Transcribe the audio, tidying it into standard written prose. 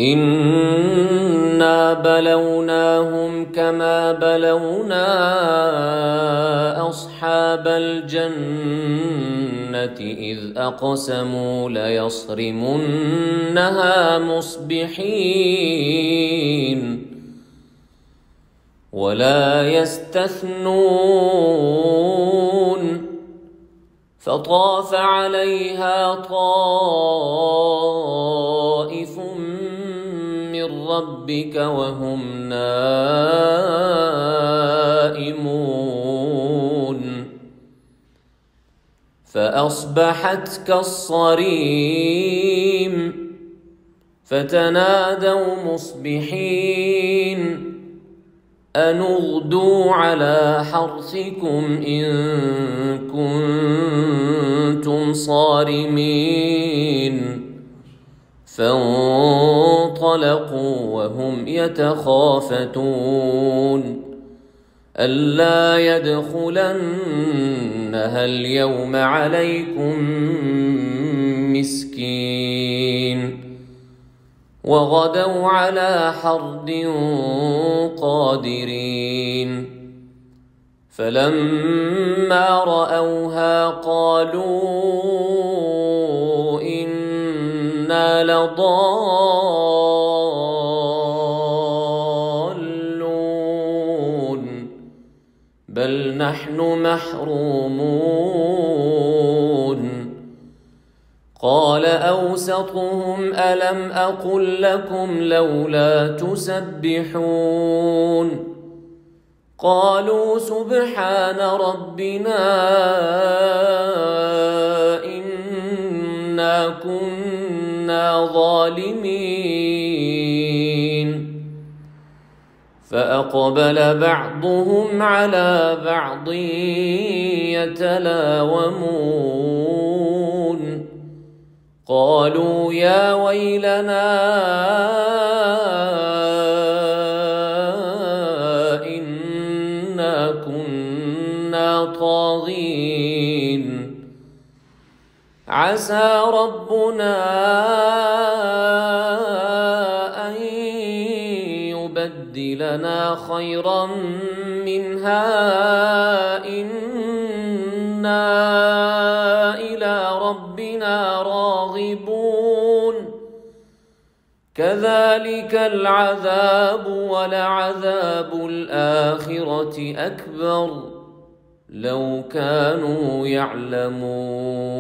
إنا بلوناهم كما بلونا أصحاب الجنة إذ أقسموا ليصرمنها مصبحين ولا يستثنون فطاف عليها طائف من ربك وهم نائمون فأصبحت كالصريم فتنادوا مصبحين أن اغدوا على حرثكم إن كنتم صارمين فانطلقوا وهم يتخافتون ألا يدخلنها اليوم عليكم مسكين وغدوا على حرد قادرين فلما رأوها قالوا إنا لضالون بل نحن محرومون قال أوسطهم ألم أقل لكم لولا تسبحون قالوا سبحان ربنا إنا كنا ظالمين فأقبل بعضهم على بعض يتلاومون قالوا يا ويلنا إنا كنا طاغين عسى ربنا أن يبدلنا خيرا منها إنا إلى ربنا راغبون كذلك العذاب ولعذاب الآخرة أكبر لو كانوا يعلمون